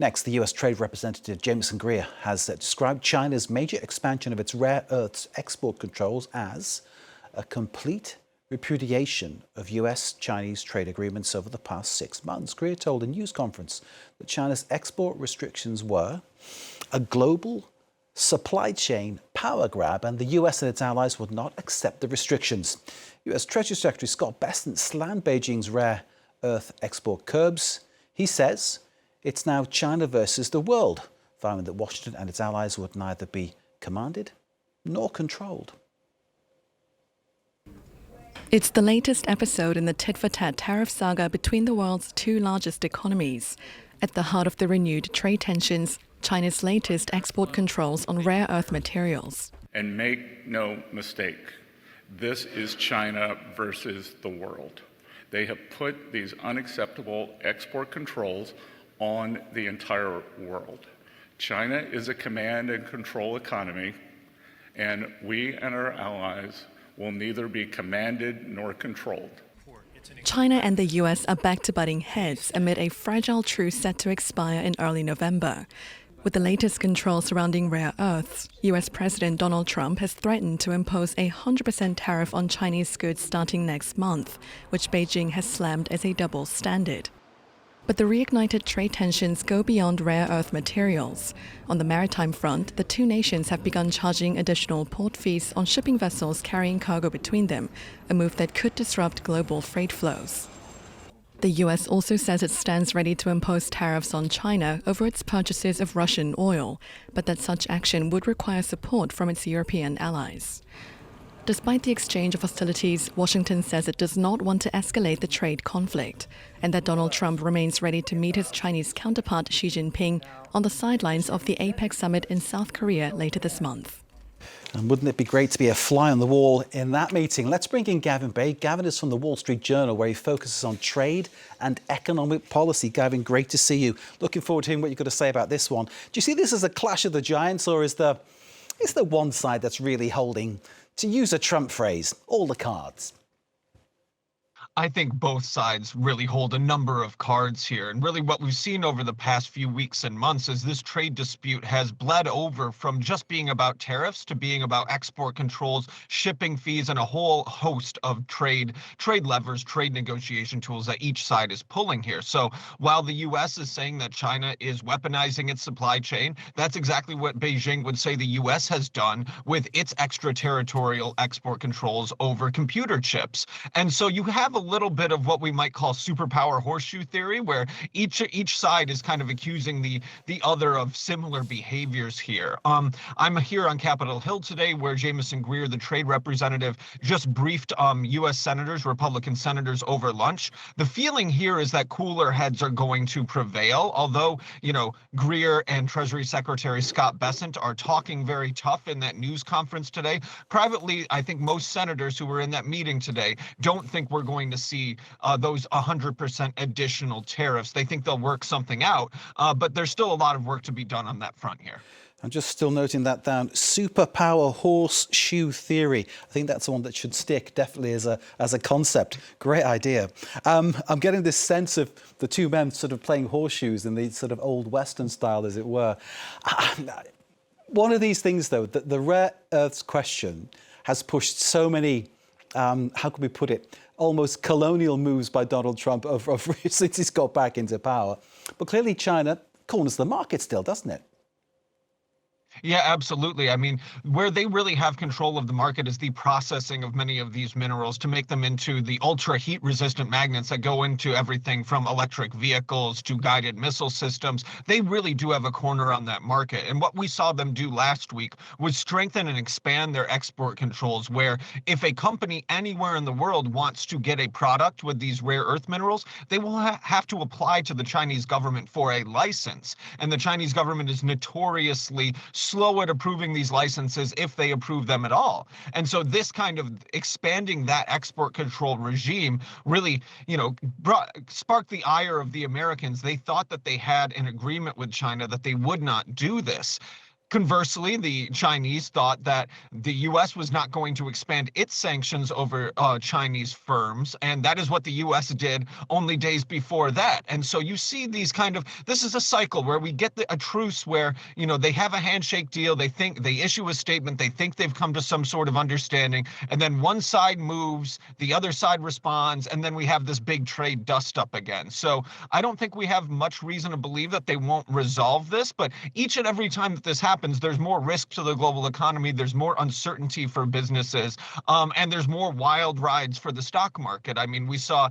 Next, the US Trade Representative Jameson Greer has described China's major expansion of its rare earths export controls as a complete repudiation of US-Chinese trade agreements over the past 6 months. Greer told a news conference that China's export restrictions were a global supply chain power grab, and the US and its allies would not accept the restrictions. US Treasury Secretary Scott Bessent slammed Beijing's rare earth export curbs. He says it's now China versus the world, vowing that Washington and its allies would neither be commanded nor controlled. It's the latest episode in the tit-for-tat tariff saga between the world's two largest economies. At the heart of the renewed trade tensions, China's latest export controls on rare earth materials. And make no mistake, this is China versus the world. They have put these unacceptable export controls on the entire world. China is a command and control economy, and we and our allies will neither be commanded nor controlled. China and the US are back to butting heads amid a fragile truce set to expire in early November. With the latest control surrounding rare earths, US President Donald Trump has threatened to impose a 100% tariff on Chinese goods starting next month, which Beijing has slammed as a double standard. But the reignited trade tensions go beyond rare earth materials. On the maritime front, the two nations have begun charging additional port fees on shipping vessels carrying cargo between them, a move that could disrupt global freight flows. The US also says it stands ready to impose tariffs on China over its purchases of Russian oil, but that such action would require support from its European allies. Despite the exchange of hostilities, Washington says it does not want to escalate the trade conflict, and that Donald Trump remains ready to meet his Chinese counterpart Xi Jinping on the sidelines of the APEC summit in South Korea later this month. And wouldn't it be great to be a fly on the wall in that meeting? Let's bring in Gavin Bade. Gavin is from the Wall Street Journal, where he focuses on trade and economic policy. Gavin, great to see you. Looking forward to hearing what you've got to say about this one. Do you see this as a clash of the giants, or is there one side that's really holding, to use a Trump phrase, all the cards? I think both sides really hold a number of cards here. And really what we've seen over the past few weeks and months is this trade dispute has bled over from just being about tariffs to being about export controls, shipping fees, and a whole host of trade levers, trade negotiation tools that each side is pulling here. So while the U.S. is saying that China is weaponizing its supply chain, that's exactly what Beijing would say the U.S. has done with its extraterritorial export controls over computer chips. And so you have a little bit of what we might call superpower horseshoe theory, where each side is kind of accusing the other of similar behaviors here. I'm here on Capitol Hill today, where Jameson Greer, the trade representative, just briefed U.S. senators, Republican senators, over lunch. The feeling here is that cooler heads are going to prevail, although, Greer and Treasury Secretary Scott Bessent are talking very tough in that news conference today. Privately, I think most senators who were in that meeting today don't think we're going to see those 100% additional tariffs. They think they'll work something out, but there's still a lot of work to be done on that front here. I'm just still noting that down. Superpower horseshoe theory. I think that's the one that should stick, definitely as a concept. Great idea. I'm getting this sense of the two men sort of playing horseshoes in the sort of old Western style, as it were. One of these things, though, the rare earths question has pushed so many, how can we put it, almost colonial moves by Donald Trump since he's got back into power. But clearly China corners the market still, doesn't it? Yeah, absolutely. I mean, where they really have control of the market is the processing of many of these minerals to make them into the ultra heat resistant magnets that go into everything from electric vehicles to guided missile systems. They really do have a corner on that market. And what we saw them do last week was strengthen and expand their export controls, where if a company anywhere in the world wants to get a product with these rare earth minerals, they will have to apply to the Chinese government for a license. And the Chinese government is notoriously slow at approving these licenses, if they approve them at all. And so this kind of expanding that export control regime really, sparked the ire of the Americans. They thought that they had an agreement with China that they would not do this. Conversely, the Chinese thought that the U.S. was not going to expand its sanctions over Chinese firms, and that is what the U.S. did only days before that. And so you see these this is a cycle where we get a truce where, they have a handshake deal, they issue a statement, they think they've come to some sort of understanding, and then one side moves, the other side responds, and then we have this big trade dust up again. So I don't think we have much reason to believe that they won't resolve this, but each and every time that this happens, there's more risk to the global economy, there's more uncertainty for businesses, and there's more wild rides for the stock market. I mean, we saw,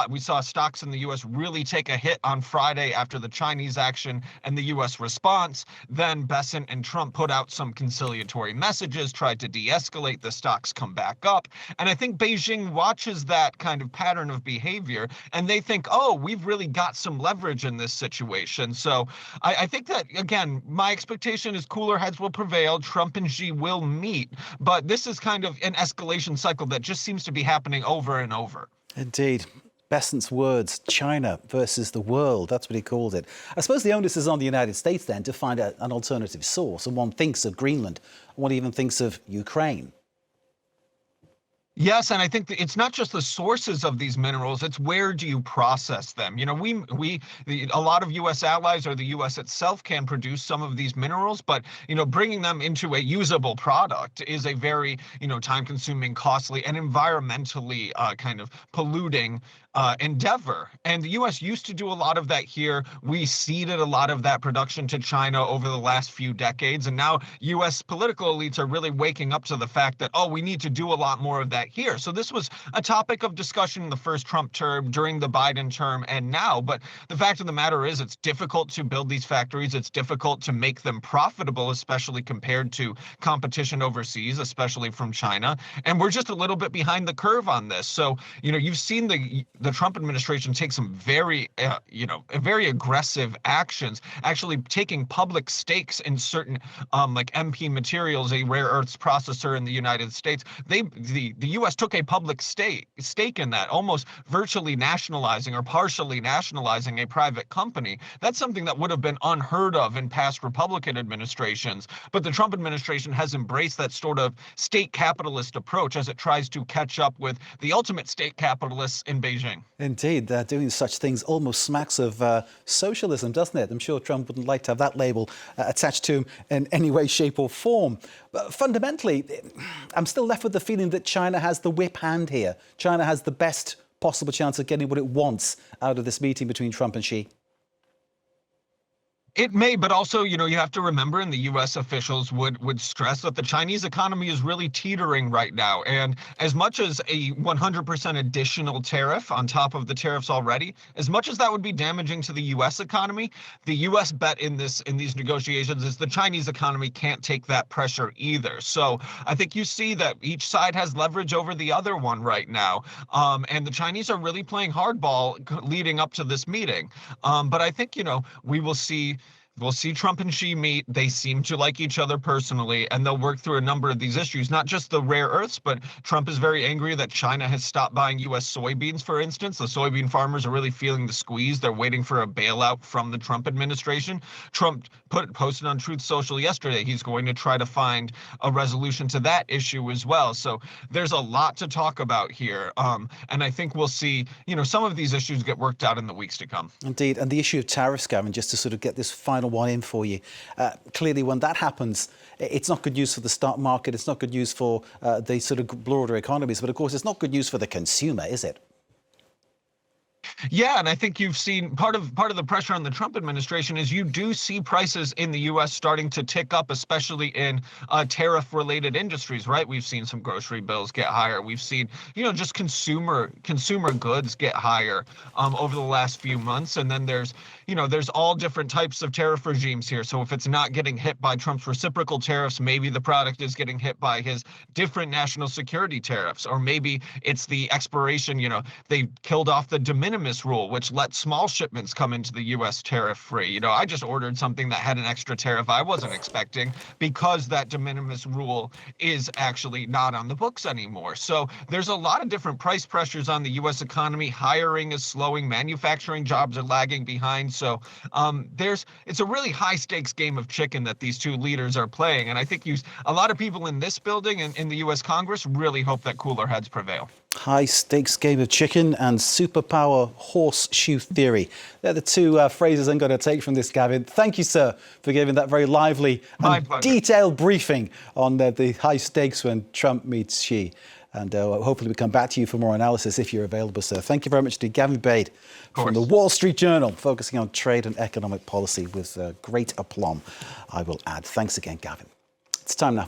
we saw stocks in the U.S. really take a hit on Friday after the Chinese action and the U.S. response. Then Bessent and Trump put out some conciliatory messages, tried to de-escalate, the stocks come back up. And I think Beijing watches that kind of pattern of behavior, and they think, oh, we've really got some leverage in this situation. So I think that, again, my expectation is cooler heads will prevail. Trump and Xi will meet, but this is kind of an escalation cycle that just seems to be happening over and over. Indeed. Bessent's words, China versus the world, that's what he called it. I suppose the onus is on the United States then to find an alternative source, and one thinks of Greenland, one even thinks of Ukraine. Yes, and I think that it's not just the sources of these minerals, it's where do you process them? A lot of U.S. allies or the U.S. itself can produce some of these minerals, but, bringing them into a usable product is a very, time-consuming, costly, and environmentally kind of polluting endeavor. And the U.S. used to do a lot of that here. We ceded a lot of that production to China over the last few decades. And now U.S. political elites are really waking up to the fact that, we need to do a lot more of that here. So this was a topic of discussion in the first Trump term, during the Biden term, and now. But the fact of the matter is it's difficult to build these factories. It's difficult to make them profitable, especially compared to competition overseas, especially from China. And we're just a little bit behind the curve on this. So, you've seen the Trump administration take some very aggressive actions, actually taking public stakes in certain like MP materials, a rare earths processor in the United States. The U.S. took a public stake in that, almost virtually nationalizing or partially nationalizing a private company. That's something that would have been unheard of in past Republican administrations. But the Trump administration has embraced that sort of state capitalist approach as it tries to catch up with the ultimate state capitalists in Beijing. Indeed, doing such things almost smacks of socialism, doesn't it? I'm sure Trump wouldn't like to have that label attached to him in any way, shape or form. But fundamentally, I'm still left with the feeling that China has the whip hand here. China has the best possible chance of getting what it wants out of this meeting between Trump and Xi. It may, but also, you have to remember, and the U.S. officials would stress that the Chinese economy is really teetering right now. And as much as a 100% additional tariff on top of the tariffs already, as much as that would be damaging to the U.S. economy, the U.S. bet in these negotiations is the Chinese economy can't take that pressure either. So I think you see that each side has leverage over the other one right now. And the Chinese are really playing hardball leading up to this meeting. But I think, we will see. We'll see Trump and Xi meet. They seem to like each other personally, and they'll work through a number of these issues, not just the rare earths, but Trump is very angry that China has stopped buying U.S. soybeans, for instance. The soybean farmers are really feeling the squeeze. They're waiting for a bailout from the Trump administration. Trump posted on Truth Social yesterday he's going to try to find a resolution to that issue as well. So there's a lot to talk about here. And I think we'll see, some of these issues get worked out in the weeks to come. Indeed. And the issue of tariffs, Gavin, just to sort of get this final one in for you. Clearly, when that happens, it's not good news for the stock market. It's not good news for the sort of broader economies. But of course, it's not good news for the consumer, is it? Yeah, and I think you've seen part of the pressure on the Trump administration is you do see prices in the U.S. starting to tick up, especially in tariff-related industries, right? We've seen some grocery bills get higher. We've seen, just consumer goods get higher over the last few months. And then there's all different types of tariff regimes here. So if it's not getting hit by Trump's reciprocal tariffs, maybe the product is getting hit by his different national security tariffs, or maybe it's the expiration. They killed off the de minimis minimis rule, which lets small shipments come into the U.S. tariff-free. You know, I just ordered something that had an extra tariff I wasn't expecting because that de minimis rule is actually not on the books anymore. So there's a lot of different price pressures on the U.S. economy. Hiring is slowing. Manufacturing jobs are lagging behind. So it's a really high-stakes game of chicken that these two leaders are playing. And I think a lot of people in this building and in the U.S. Congress really hope that cooler heads prevail. High stakes game of chicken and superpower horseshoe theory. They're the two phrases I'm going to take from this, Gavin. Thank you, sir, for giving that very lively and detailed briefing on the high stakes when Trump meets Xi. And hopefully we come back to you for more analysis if you're available, sir. Thank you very much to Gavin Bade from the Wall Street Journal, focusing on trade and economic policy with great aplomb, I will add. Thanks again, Gavin. It's time now for